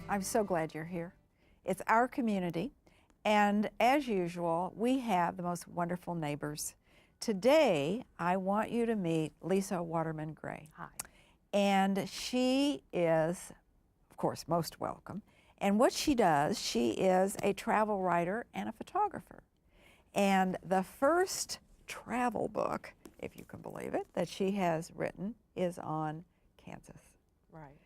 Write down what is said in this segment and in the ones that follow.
I'm so glad you're here. It's our community, and as usual, we have the most wonderful neighbors. Today, I want you to meet Lisa Waterman Gray. Hi. And she is, of course, most welcome. And what she does, she is a travel writer and a photographer. And the first travel book, if you can believe it, that she has written is on Kansas. Right.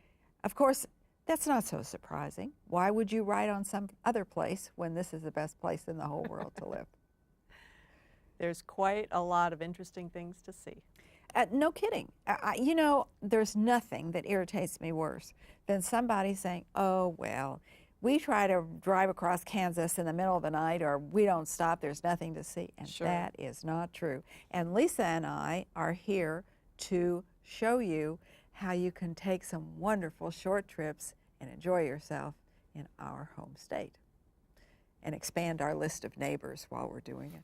Of course, that's not so surprising. Why would you write on some other place when this is the best place in the whole world to live? There's quite a lot of interesting things to see. No kidding. You know, there's nothing that irritates me worse than somebody saying, oh, well, we try to drive across Kansas in the middle of the night, or we don't stop, there's nothing to see. And Sure. That is not true. And Lisa and I are here to show you how you can take some wonderful short trips and enjoy yourself in our home state and expand our list of neighbors while we're doing it.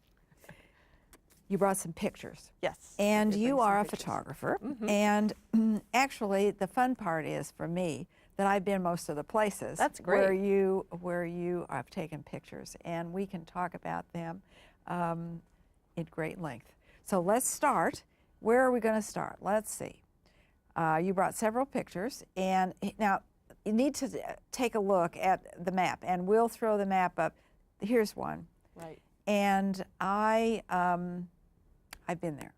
You brought some pictures. Yes. And you are a pictures. photographer. Mm-hmm. And actually, the fun part is for me that I've been most of the places That's great. where you have taken pictures, and we can talk about them in great length. So let's start. Where are we going to start? Let's see. You brought several pictures, and now you need to take a look at the map, and we'll throw the map up. Here's one. Right. And I've been there,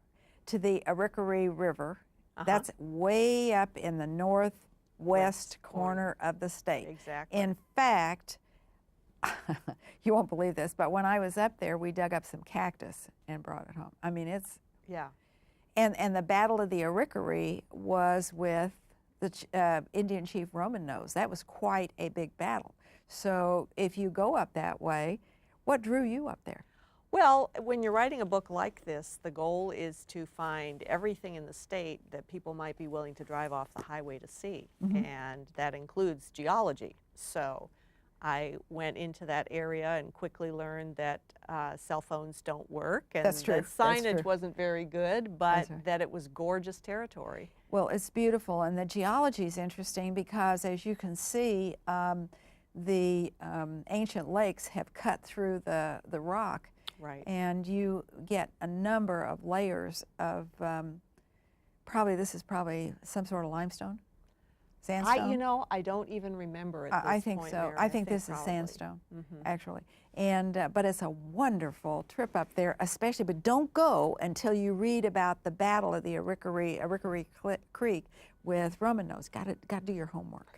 to the Arickaree River. That's way up in the northwest corner of the state. Exactly. In fact, you won't believe this, but when I was up there, we dug up some cactus and brought it home. I mean, it's... Yeah. And the Battle of the Arickaree was with the Indian chief Roman Nose. That was quite a big battle. So if you go up that way, what drew you up there? Well, when you're writing a book like this, the goal is to find everything in the state that people might be willing to drive off the highway to see. Mm-hmm. And that includes geology. So I went into that area and quickly learned that cell phones don't work, and That's true. the signage That's true. wasn't very good, but That's right. that it was gorgeous territory. Well, it's beautiful, and the geology is interesting because, as you can see, the ancient lakes have cut through the rock, Right. and you get a number of layers of this is probably some sort of limestone, sandstone. I don't even remember at this I think point, so. Mary. I think this probably. is sandstone, Mhm. actually. And but it's a wonderful trip up there, especially. But don't go until you read about the Battle of the Arickaree Creek with Roman Nose. Got to do your homework.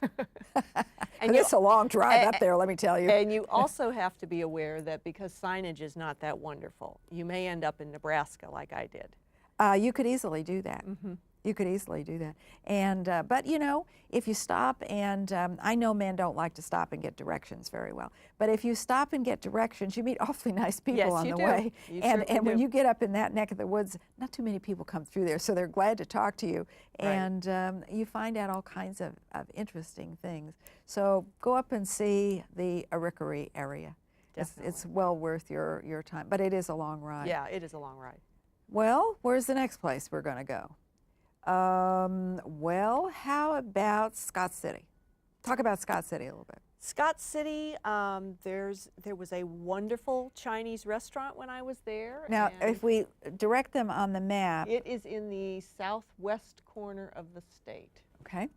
And it's a long drive up there, let me tell you. And you also have to be aware that because signage is not that wonderful, you may end up in Nebraska like I did. You could easily do that. Mm-hmm. You could easily do that. And but you know, if you stop and I know men don't like to stop and get directions very well, but if you stop and get directions, you meet awfully nice people Yes, on you the do. way. You and certainly when do. you get up in that neck of the woods, not too many people come through there, so they're glad to talk to you. Right. And you find out all kinds of interesting things. So go up and see the Arickaree area. It's well worth your time, but it is a long ride. Yeah, it is a long ride. Well, where's the next place we're going to go? Well, how about Scott City? Talk about Scott City a little bit. Scott City, there was a wonderful Chinese restaurant when I was there. Now, and if we direct them on the map. it is in the southwest corner of the state. Okay.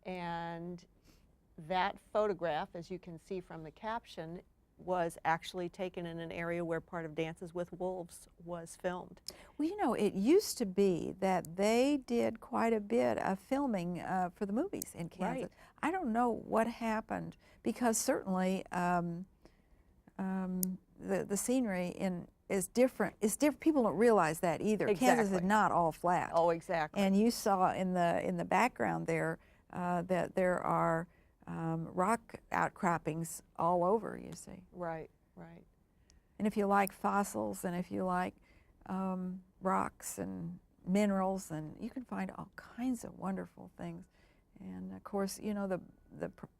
And that photograph, as you can see from the caption, was actually taken in an area where part of Dances with Wolves was filmed. Well, you know, it used to be that they did quite a bit of filming for the movies in Kansas. Right. I don't know what happened, because certainly the scenery is different. People don't realize that either. Kansas is Exactly. not all flat. Oh, exactly. And you saw in the background there that there are rock outcroppings all over, you see. Right, right. And if you like fossils, and if you like rocks and minerals, and you can find all kinds of wonderful things. And of course, you know, the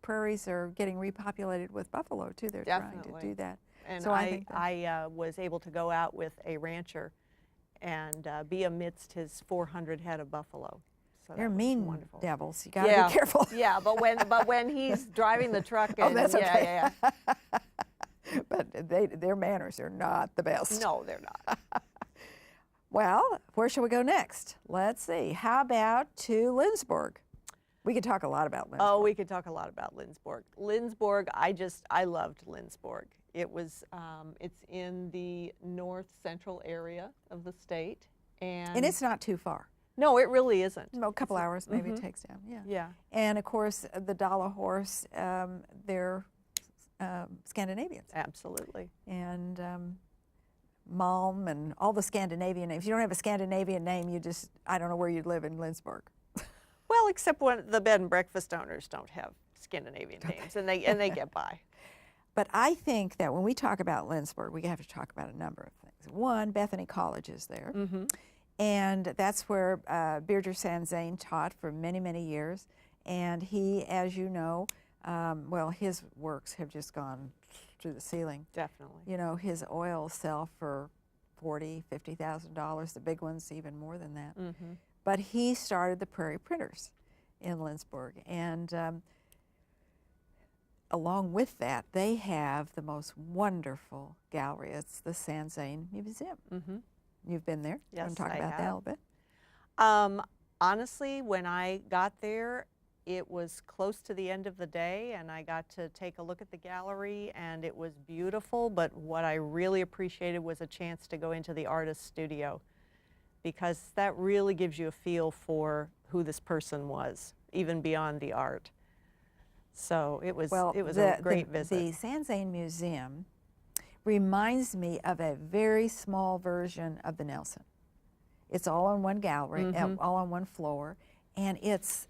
prairies are getting repopulated with buffalo too. They're trying Definitely. to do that. And so I think I was able to go out with a rancher and be amidst his 400 head of buffalo. So They're that was mean wonderful. devils. You got to be careful. Yeah, but when he's driving the truck, and That's okay. yeah. But their manners are not the best. No, they're not. Well, where shall we go next? Let's see. How about to Lindsborg? We could talk a lot about Lindsborg. Oh, we could talk a lot about Lindsborg. Lindsborg, I loved Lindsborg. It was, it's in the north central area of the state, and it's not too far. No, it really isn't. A couple hours maybe it takes down. Yeah. Yeah. And of course, the Dollar Horse, they're Scandinavians. Absolutely. And Malm and all the Scandinavian names. You don't have a Scandinavian name, I don't know where you'd live in Lindsborg. Well, except when the bed and breakfast owners don't have Scandinavian names, and they get by. But I think that when we talk about Lindsborg, we have to talk about a number of things. One, Bethany College is there, and that's where Birger Sanzane taught for many, many years. And he, as you know, well, his works have just gone through the ceiling. Definitely. You know, his oils sell for $40,000, $50,000. The big ones even more than that. But he started the Prairie Printers in Lindsborg, and along with that, they have the most wonderful gallery. It's the Sanzane Museum. You've been there? Yes, Want to talk I about that a have. little bit? Honestly, when I got there, it was close to the end of the day, and I got to take a look at the gallery, and it was beautiful. But what I really appreciated was a chance to go into the artist's studio, because that really gives you a feel for who this person was, even beyond the art. So it was a great visit. The Sanzane Museum reminds me of a very small version of the Nelson. It's all on one gallery, all on one floor, and it's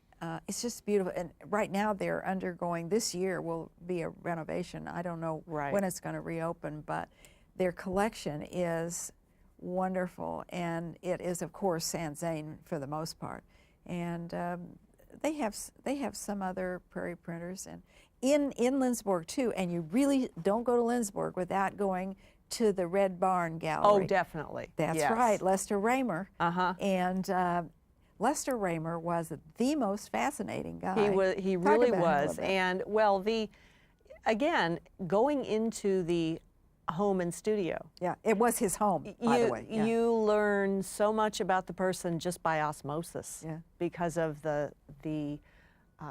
just beautiful. And right now they're undergoing, this year will be a renovation. I don't know when it's going to reopen, but their collection is wonderful, and it is, of course, Sanzane for the most part. And they have some other Prairie Printers, and in Lindsborg too. And you really don't go to Lindsborg without going to the Red Barn Gallery. Oh, definitely. That's right, Lester Raymer. And Lester Raymer was the most fascinating guy. He really was. And well, again, going into the home and studio. Yeah, it was his home, by the way. Yeah. You learn so much about the person just by osmosis, because of the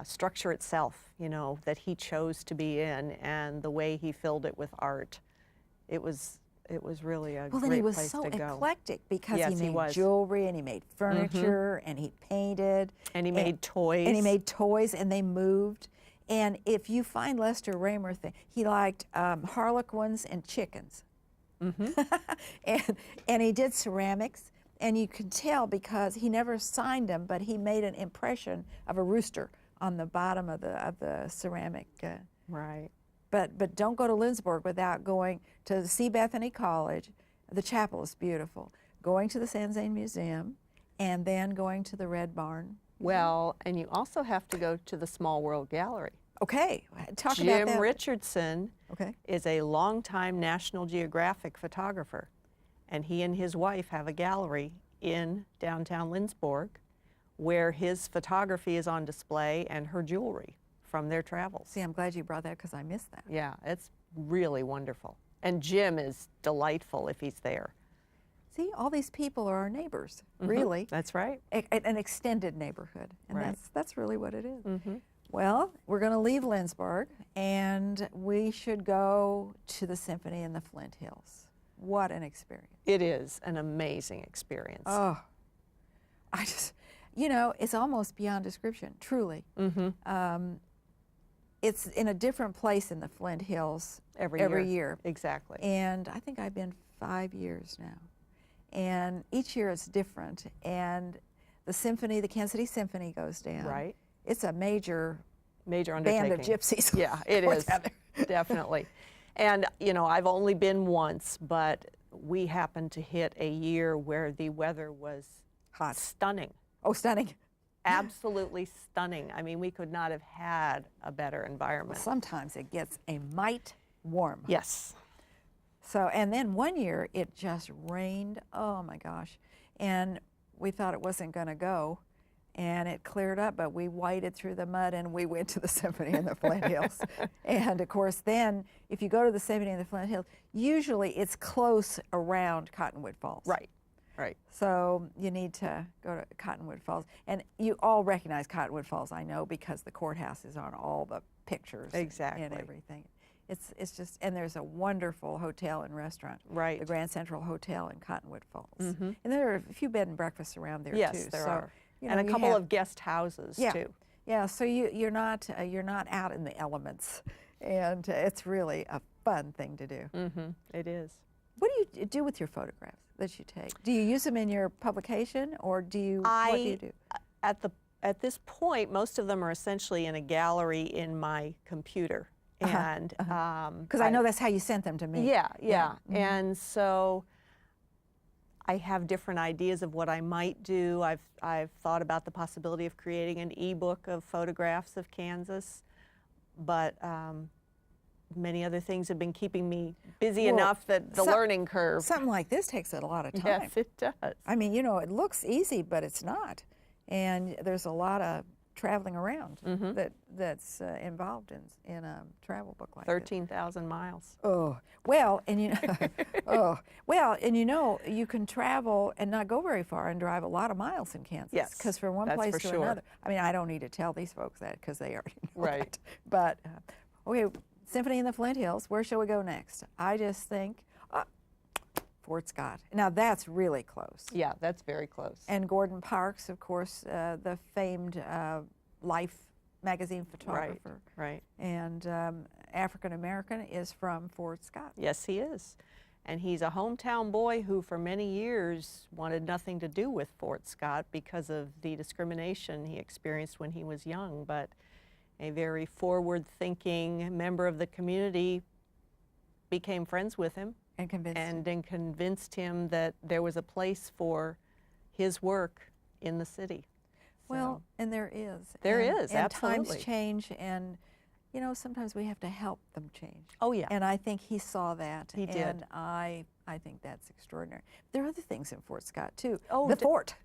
structure itself, you know, that he chose to be in, and the way he filled it with art. It was really a great place to go. Well, then he was so eclectic, because he made jewelry, and he made furniture, and he painted. And he made toys. And he made toys, and they moved. And if you find Lester Raymer, he liked harlequins and chickens. and he did ceramics, and you could tell because he never signed them, but he made an impression of a rooster on the bottom of the ceramic. Right. But don't go to Lindsborg without going to see Bethany College. The chapel is beautiful. Going to the Sanzane Museum, and then going to the Red Barn. Well, and you also have to go to the Small World Gallery. Okay, talk about that. Jim Richardson is a longtime National Geographic photographer, and he and his wife have a gallery in downtown Lindsborg where his photography is on display and her jewelry from their travels. See, I'm glad you brought that, because I missed that. Yeah, it's really wonderful. And Jim is delightful if he's there. See, all these people are our neighbors, really. That's right. An extended neighborhood, and that's really what it is. Mm-hmm. Well, we're going to leave Lindsborg, and we should go to the Symphony in the Flint Hills. What an experience. It is an amazing experience. Oh, I just, you know, it's almost beyond description, truly. Mm-hmm. It's in a different place in the Flint Hills every year. Exactly. And I think I've been 5 years now. And each year it's different. And the symphony, the Kansas City Symphony goes down. Right. It's a major undertaking. Band of gypsies. Yeah, it is. Definitely. And, you know, I've only been once, but we happened to hit a year where the weather was hot. Stunning. Oh, stunning. Absolutely stunning. I mean, we could not have had a better environment. Well, sometimes it gets a mite warm. Yes. So, and then one year it just rained, oh my gosh, and we thought it wasn't going to go, and it cleared up, but we waded through the mud and we went to the Symphony in the Flint Hills. And of course then, if you go to the Symphony in the Flint Hills, usually it's close around Cottonwood Falls. Right, right. So you need to go to Cottonwood Falls. And you all recognize Cottonwood Falls, I know, because the courthouse is on all the pictures Exactly. and everything. It's just, and there's a wonderful hotel and restaurant, Right. the Grand Central Hotel in Cottonwood Falls. Mm-hmm. And there are a few bed and breakfasts around there too. Yes, there are. You And know, a you couple have- of guest houses Yeah. too. Yeah, so you're not out in the elements, and it's really a fun thing to do. Mm-hmm. It is. What do you do with your photographs that you take? Do you use them in your publication, or what do you do? At this point, most of them are essentially in a gallery in my computer. And Because I know that's how you sent them to me. Yeah. Mm-hmm. And so I have different ideas of what I might do. I've thought about the possibility of creating an ebook of photographs of Kansas, but many other things have been keeping me busy enough that the learning curve. Something like this takes a lot of time. Yes, it does. I mean, you know, it looks easy, but it's not. And there's a lot of traveling around that's involved in a travel book like 13,000 miles. Oh, well, and you know, you can travel and not go very far and drive a lot of miles in Kansas. Yes, because from one that's place for to sure. another. I mean, I don't need to tell these folks that because they already know Right. that. But okay, Symphony in the Flint Hills. Where shall we go next? I just think Fort Scott. Now that's really close. Yeah, that's very close. And Gordon Parks, of course, the famed Life magazine photographer. Right. And African American is from Fort Scott. Yes, he is. And he's a hometown boy who for many years wanted nothing to do with Fort Scott because of the discrimination he experienced when he was young. But a very forward-thinking member of the community became friends with him And convinced him. and then convinced him that there was a place for his work in the city. Well, and there is. There and, is, and absolutely. times change, and you know, sometimes we have to help them change. Oh, yeah. And I think he saw that. He did. And I think that's extraordinary. There are other things in Fort Scott too. Oh, the fort,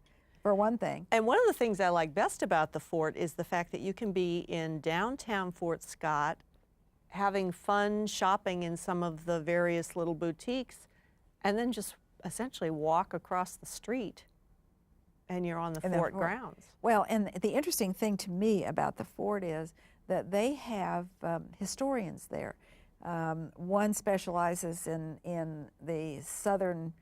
for one thing. And one of the things I like best about the fort is the fact that you can be in downtown Fort Scott having fun shopping in some of the various little boutiques and then just essentially walk across the street and you're on the fort grounds. Well, and the interesting thing to me about the fort is that they have historians there. One specializes in the southern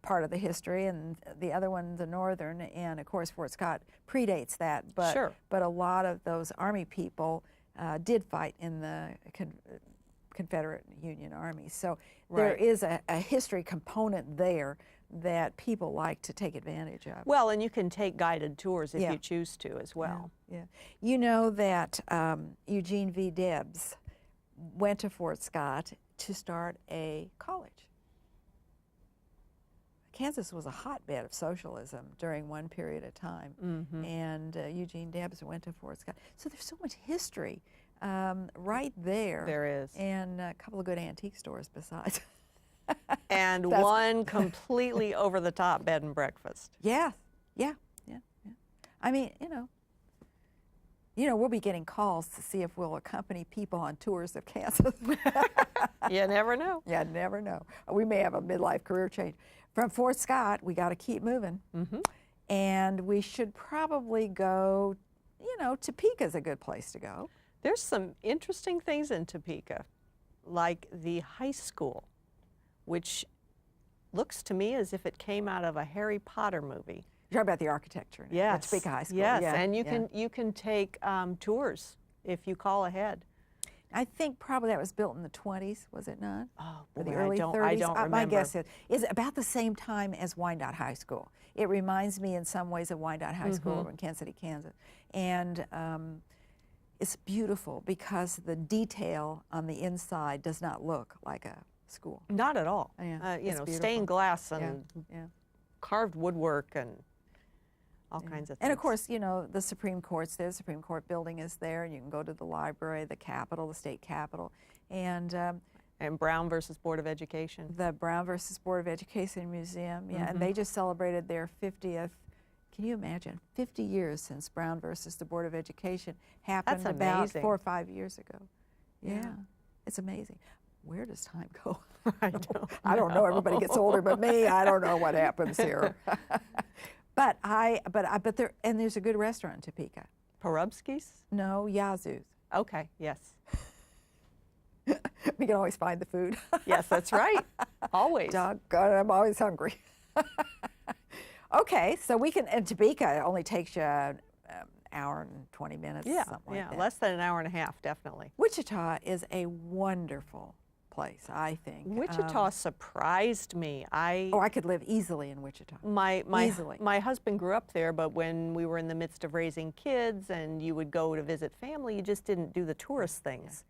part of the history, and the other one the northern. And of course, Fort Scott predates that. But Sure. But a lot of those Army people did fight in the Confederate Union Army. So there Right. is a history component there that people like to take advantage of. Well, and you can take guided tours if Yeah. you choose to as well. Yeah. You know that Eugene V. Debs went to Fort Scott to start a college. Kansas was a hotbed of socialism during one period of time, and Eugene Debs went to Fort Scott. So there's so much history right there. There is. And a couple of good antique stores besides. And That's- one completely over-the-top bed and breakfast. Yeah. I mean, we'll be getting calls to see if we'll accompany people on tours of Kansas. You never know. Yeah, never know. We may have a midlife career change. From Fort Scott, we got to keep moving. And we should probably go, Topeka's a good place to go. There's some interesting things in Topeka, like the high school, which looks to me as if it came out of a Harry Potter movie. You're talking about the architecture. Yes. Topeka High School. Yes, Yeah, and yeah. you can take tours if you call ahead. I think probably that was built in the 20s, was it not? Oh, Or the boy, early 30s? I don't remember. My guess is about the same time as Wyandotte High School. It reminds me in some ways of Wyandotte High School over in Kansas City, Kansas. And it's beautiful because the detail on the inside does not look like a school. Not at all. Yeah, it's beautiful. Stained glass and Yeah. carved woodwork and all kinds of things. And of course, the Supreme Court's there. The Supreme Court building is there, and you can go to the library, the Capitol, the state Capitol, and Brown versus Board of Education. the Brown versus Board of Education Museum. Yeah, and they just celebrated their 50th Can you imagine? 50 years since Brown versus the Board of Education happened That's about amazing. 4 or 5 years ago. Yeah, Yeah. it's amazing. Where does time go? I don't know. Everybody gets older but me. I don't know what happens here. but there's a good restaurant in Topeka. Porubsky's? No, Yazoo's. Okay, yes. We can always find the food. Yes, that's right. Always. Doggone it, I'm always hungry. Okay, so we can, and Topeka only takes you an hour and 20 minutes, Yeah, something yeah, like that. less than an hour and a half, definitely. Wichita is a wonderful place, I think. Wichita surprised me. I could live easily in Wichita. Easily. My husband grew up there, but when we were in the midst of raising kids and you would go to visit family, you just didn't do the tourist things.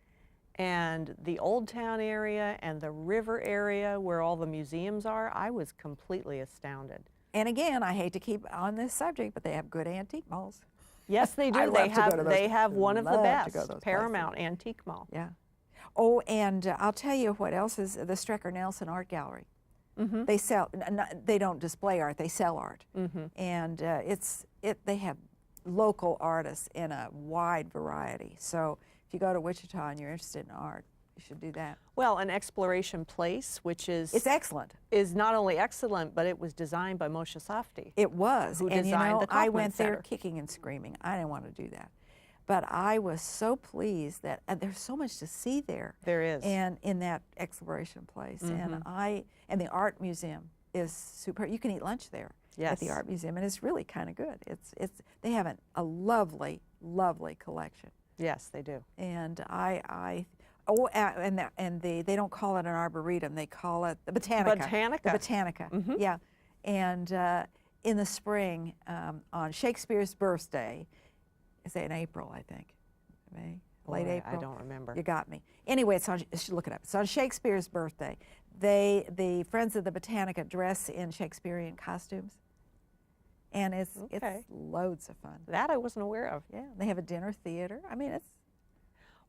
And the Old Town area and the river area where all the museums are, I was completely astounded. And again, I hate to keep on this subject, but they have good antique malls. Yes, they do. I love to go to those. They have one of the Love to go to best, those Paramount Antique Mall. Yeah. Oh, and I'll tell you what else is the Strecker Nelson Art Gallery. Mm-hmm. They sell. They don't display art. They sell art, Mm-hmm. and they have local artists in a wide variety. So if you go to Wichita and you're interested in art, you should do that. Well, an Exploration Place, which is It's excellent. is not only excellent, but it was designed by Moshe Safdie. It was, Who and you designed know, the I Kaufman went there Center. kicking and screaming. I didn't want to do that, but I was so pleased that there's so much to see there. There is. And in that Exploration Place, Mhm. and the art museum is super. You can eat lunch there at the Yes. art museum, and it's really kind of good. They have a lovely collection, Yes, they do. and they don't call it an arboretum. They call it the Botanica. Botanica. The Botanica. Mhm. Yeah, and in the spring on Shakespeare's birthday, is it in April? I think, May, late Boy, April. I don't remember. You got me. Anyway, it's on. You should look it up. It's on Shakespeare's birthday. The Friends of the Botanica dress in Shakespearean costumes, and it's Okay. loads of fun. That I wasn't aware of. Yeah, they have a dinner theater. I mean, it's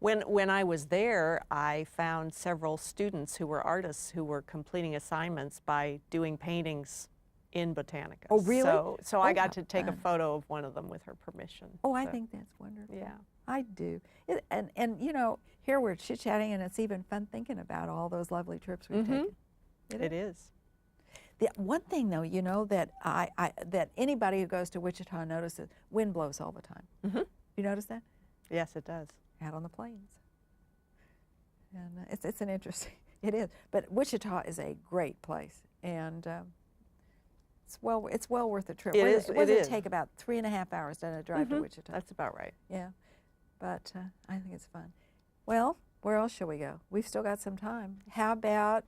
When I was there, I found several students who were artists who were completing assignments by doing paintings in Botanica. Oh, really? So I Oh, got how to take a fun. photo of one of them with her permission. Oh, I So, think that's wonderful. Yeah. I do. And you know, here we're chit-chatting, and it's even fun thinking about all those lovely trips we've Mhm. taken. It is. The one thing, though, you know, that that anybody who goes to Wichita notices, wind blows all the time. Mhm. You notice that? Yes, it does. Out on the plains. And it's an interesting, it is. But Wichita is a great place, and it's well worth the trip. It What is- What it does it is. take about 3.5 hours to drive to Mhm. Wichita? That's about right. Yeah, but I think it's fun. Well, where else shall we go? We've still got some time. How about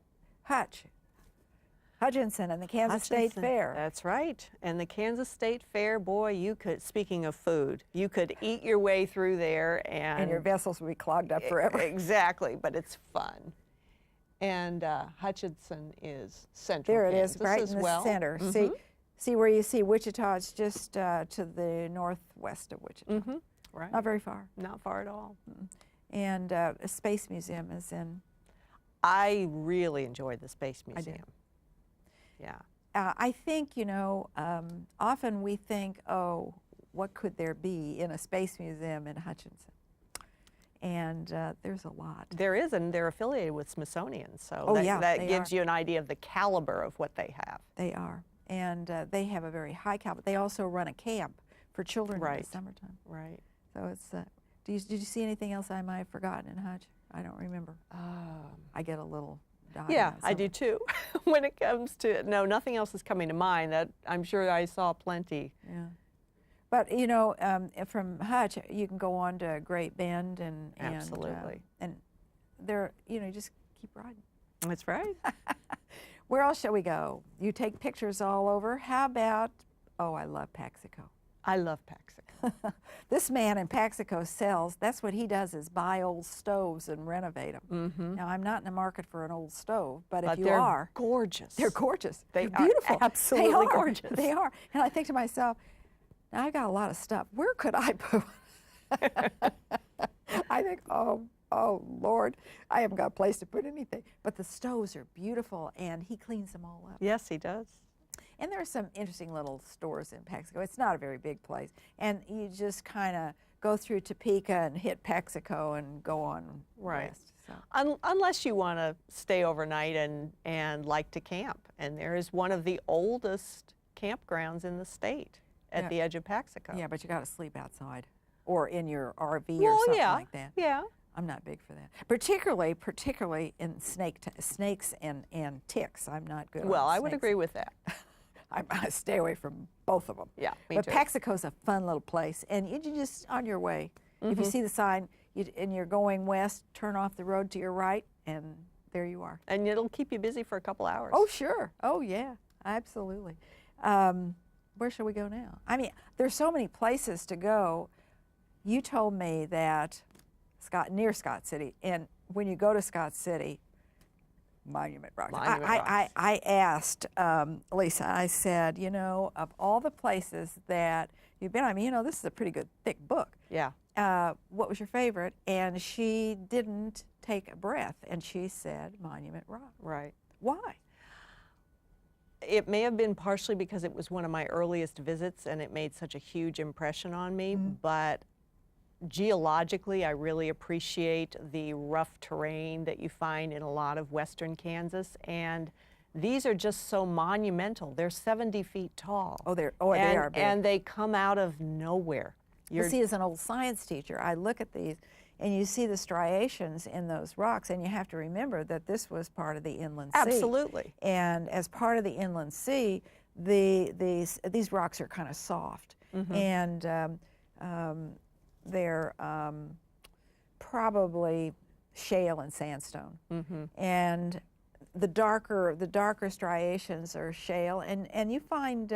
Hutchinson and the Kansas State Hutchinson. Fair? That's right. And the Kansas State Fair, boy, you could, speaking of food, you could eat your way through there And your vessels will be clogged up forever. Exactly, but it's fun. And Hutchinson is central There it Kansas is, right as in the well. center. Mhm. See where you see Wichita? It's just to the northwest of Wichita. Mhm. Right. Not very far. Not far at all. And a space museum is in. I really enjoyed the Space did. Museum. Yeah. I think, you know, often we think, oh, what could there be in a space museum in Hutchinson? And there's a lot. There is, and they're affiliated with Smithsonian, so Oh, that, yeah, that they gives are. you an idea of the caliber of what they have. They are. And they have a very high caliber. They also run a camp for children in Right. the summertime. Right. So it's, did you see anything else I might have forgotten in Hutch? I don't remember. I get a little dotty Yeah, on I some do of it. too. When it comes to, no, nothing else is coming to mind. That I'm sure I saw plenty. Yeah. But, you know, from Hutch, you can go on to Great Bend and Absolutely. and there, you know, you just keep riding. That's right. Where else shall we go? You take pictures all over. How about, oh, I love Paxico. I love Paxico. This man in Paxico sells, that's what he does, is buy old stoves and renovate them. Mm-hmm. Now, I'm not in the market for an old stove, but if But you they're are, gorgeous. they're gorgeous. They They're are beautiful. absolutely they are. gorgeous. They are. And I think to myself, now I got a lot of stuff. Where could I put I think, oh, Lord, I haven't got a place to put anything. But the stoves are beautiful, and he cleans them all up. Yes, he does. And there are some interesting little stores in Paxico. It's not a very big place. And you just kind of go through Topeka and hit Paxico and go on west. So. Unless you want to stay overnight and like to camp. And there is one of the oldest campgrounds in the state at the edge of Paxico. Yeah, but you got to sleep outside or in your RV well, or something yeah, like that. Yeah. I'm not big for that. Particularly in snakes and ticks. I'm not good Well, on I would snakes. agree with that. I stay away from both of them. Yeah, me but too. Paxico's a fun little place, and you just on your way. If you see the sign and you're going west, turn off the road to your right, and there you are. And it'll keep you busy for a couple hours. Oh, sure. Oh, yeah, absolutely. Where shall we go now? I mean, there's so many places to go. You told me that near Scott City, and when you go to Scott City, Monument Rocks. I asked Lisa, I said, you know, of all the places that you've been, I mean, you know, this is a pretty good thick book. Yeah. What was your favorite? And she didn't take a breath, and she said Monument Rock. Right. Why? It may have been partially because it was one of my earliest visits and it made such a huge impression on me, but geologically, I really appreciate the rough terrain that you find in a lot of western Kansas, and these are just so monumental. They're 70 feet tall. They are big. And they come out of nowhere. You see, as an old science teacher, I look at these, and you see the striations in those rocks, and you have to remember that this was part of the inland sea. Absolutely. And as part of the inland sea, these rocks are kind of soft, and they're probably shale and sandstone. And the darker striations are shale, and you find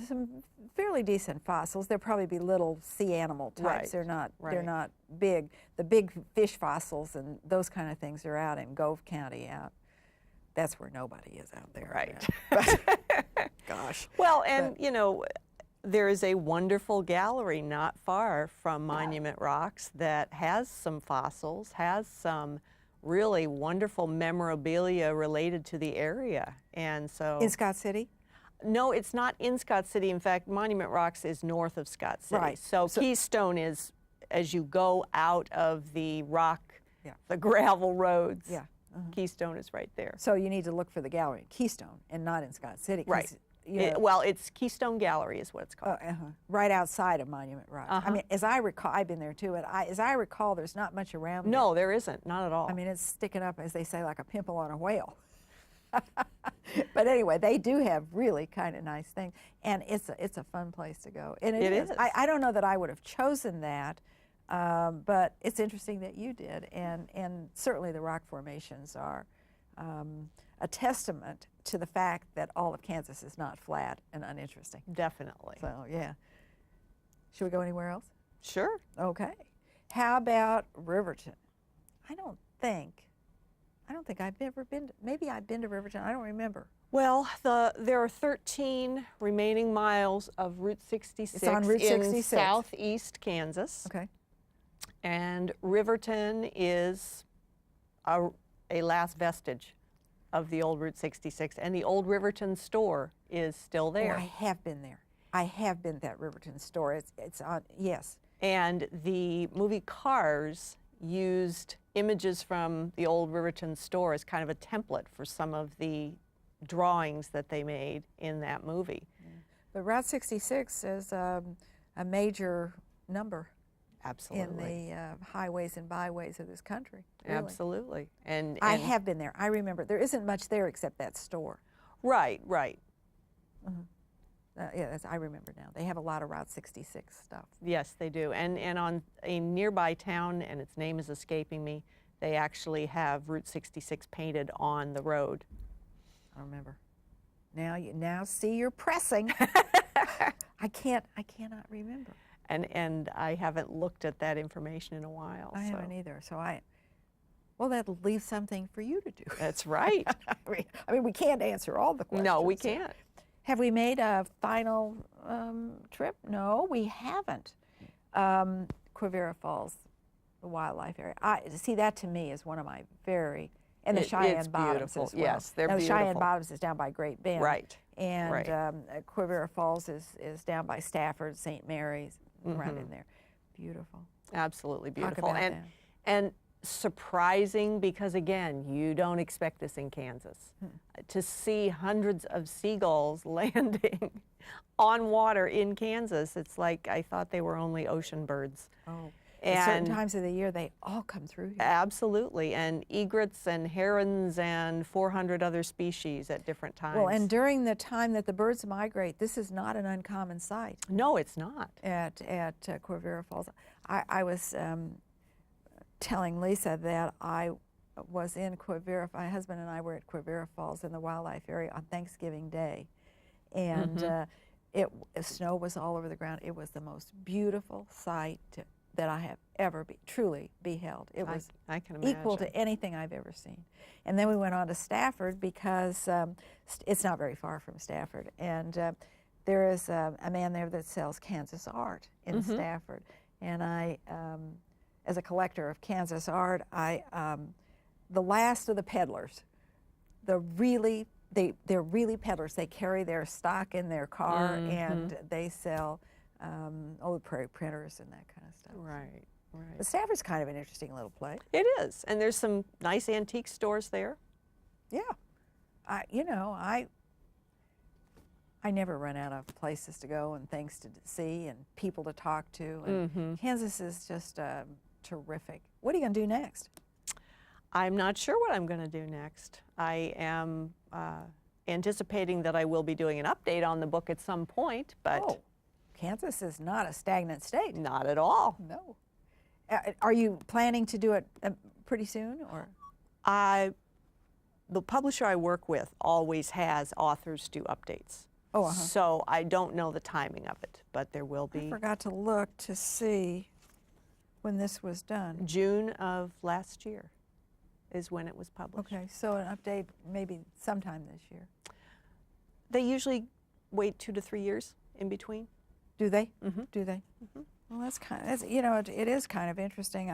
some fairly decent fossils. There'll probably be little sea animal types. Right. They're not big. The big fish fossils and those kind of things are out in Gove County. That's where nobody is out there. Right. But, gosh. Well, and you know, there is a wonderful gallery not far from Monument Rocks that has some fossils, has some really wonderful memorabilia related to the area. And so In Scott City? No, it's not in Scott City. In fact, Monument Rocks is north of Scott City. Right. So Keystone is as you go out of the the gravel roads. Yeah. Keystone is right there. So you need to look for the gallery in Keystone and not in Scott City. Right. You know, Well, it's Keystone Gallery is what it's called. right outside of Monument Rock. I mean, as I recall, I've been there too, and as I recall, there's not much around there. No, there isn't, not at all. I mean, it's sticking up, as they say, like a pimple on a whale. But anyway, they do have really kind of nice things, and it's a fun place to go. And it is. I don't know that I would have chosen that, but it's interesting that you did, and certainly the rock formations are a testament to the fact that all of Kansas is not flat and uninteresting. Definitely. So yeah. Should we go anywhere else? Sure. Okay. How about Riverton? I don't think I've ever been. Maybe I've been to Riverton. I don't remember. Well, there are 13 remaining miles of Route 66 It's on Route 66. in southeast Kansas. Okay. And Riverton is a last vestige of the old Route 66, and the old Riverton store is still there. Oh, I have been there. I have been to that Riverton store. It's on. Yes. And the movie Cars used images from the old Riverton store as kind of a template for some of the drawings that they made in that movie. Yeah. But Route 66 is a major number. Absolutely. In the highways and byways of this country. Really. Absolutely. And I have been there. I remember. There isn't much there except that store. Right, right. Yeah, I remember now. They have a lot of Route 66 stuff. Yes, they do. And on a nearby town, and its name is escaping me, they actually have Route 66 painted on the road. I remember. Now see, you're pressing. I cannot remember. And I haven't looked at that information in a while. I haven't either. So well, that'll leave something for you to do. That's right. I mean, we can't answer all the questions. No, we can't. Have we made a final trip? No, we haven't. Quivira Falls, the wildlife area. See, that to me is one of my very And the It's Cheyenne Bottoms beautiful. as well. Yes, they're now, the beautiful. Cheyenne Bottoms is down by Great Bend. Right. And Right. Quivira Falls is down by Stafford, St. Mary's, around in there. Beautiful. Absolutely Talk beautiful. about And that. and surprising because again, you don't expect this in Kansas. To see hundreds of seagulls landing on water in Kansas, it's like I thought they were only ocean birds. Oh, at certain And times of the year, they all come through here. absolutely, and egrets and herons and 400 other species at different times. Well, and during the time that the birds migrate, this is not an uncommon sight no, it's not. at Quivira Falls. I was telling Lisa that I was in Quivira. My husband and I were at Quivira Falls in the wildlife area on Thanksgiving Day, and snow was all over the ground. It was the most beautiful sight that I have ever truly beheld. It was I can imagine. equal to anything I've ever seen. And then we went on to Stafford because it's not very far from Stafford, and there is a man there that sells Kansas art in Stafford, and I. As a collector of Kansas art, the last of the peddlers, they're really peddlers. They carry their stock in their car and they sell old prairie printers and that kind of stuff. Right, right. But Stafford's kind of an interesting little place. It is, and there's some nice antique stores there. Yeah, I never run out of places to go and things to see and people to talk to. And Kansas is just terrific. What are you going to do next? I'm not sure what I'm going to do next. I am anticipating that I will be doing an update on the book at some point, but Kansas is not a stagnant state. not at all. No. Are you planning to do it pretty soon, or? The publisher I work with always has authors do updates. Oh, So I don't know the timing of it, but there will I be. forgot to look to see when this was done. June of last year is when it was published. Okay, so an update maybe sometime this year. They usually wait 2 to 3 years in between. Do they? Do they? Well, that's it is kind of interesting.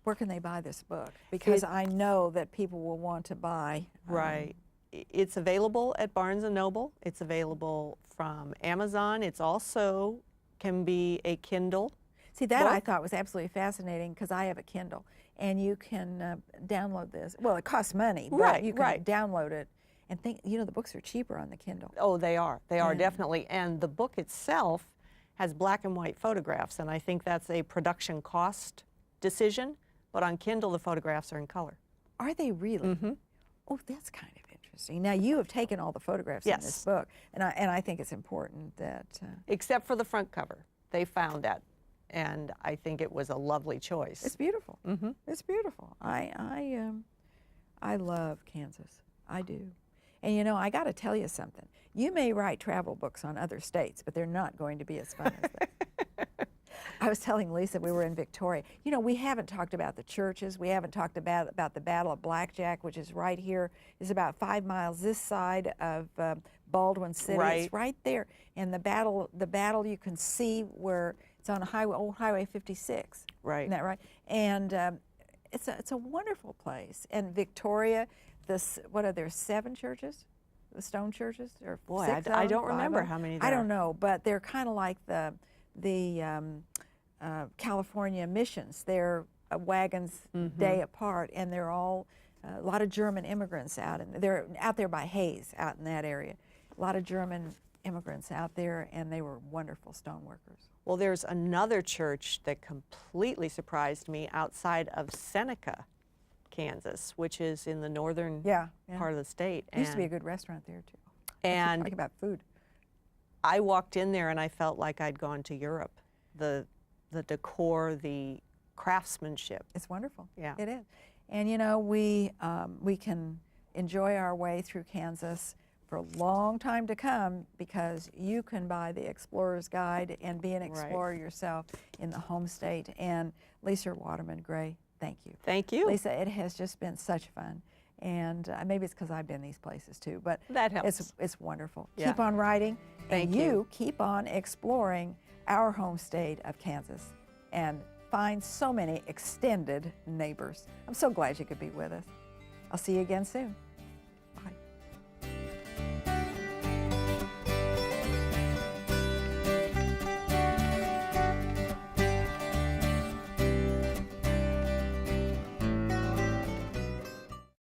Where can they buy this book? Because I know that people will want to buy. Right. It's available at Barnes & Noble. It's available from Amazon. It's also can be a Kindle. See, that book. I thought was absolutely fascinating because I have a Kindle, and you can download this. Well, it costs money, but Right, you can right. download it and think, the books are cheaper on the Kindle. Oh, they are. They are Yeah. definitely. And the book itself has black and white photographs, and I think that's a production cost decision. But on Kindle, the photographs are in color. Are they really? Oh, that's kind of interesting. Now, you have taken all the photographs in this Yes. book, and I think it's important that... Except for the front cover. They found that, and I think it was a lovely choice. it's beautiful. It's beautiful. I love Kansas. I do. And, I got to tell you something. You may write travel books on other states, but they're not going to be as fun as that. I was telling Lisa we were in Victoria. We haven't talked about the churches. We haven't talked about the Battle of Blackjack, which is right here. It's about 5 miles this side of Baldwin City. Right. It's right there. And the battle you can see where it's on old Highway 56. Right. Isn't that right? And it's a wonderful place. And Victoria, what are there, 7 churches? The stone churches? Or Boy, 6 I of don't them, 5 remember of them? how many I there don't are. know, but they're kind of like the California missions. They're wagons day apart, and they're all a lot of German immigrants they're out there by Hayes, out in that area. A lot of German immigrants out there, and they were wonderful stone workers. Well, there's another church that completely surprised me outside of Seneca, Kansas, which is in the northern part of the state. There used to be a good restaurant there too. And Talking about food. I walked in there and I felt like I'd gone to Europe. The decor, the craftsmanship. It's wonderful. Yeah. It is. And we can enjoy our way through Kansas for a long time to come because you can buy the Explorer's Guide and be an explorer yourself in the home state. And Lisa Waterman Gray, thank you. Thank you. Lisa, it has just been such fun. And maybe it's because I've been these places too, but That helps. it's wonderful. Yeah. Keep on writing, Thank and you. keep on exploring our home state of Kansas. And find so many extended neighbors. I'm so glad you could be with us. I'll see you again soon.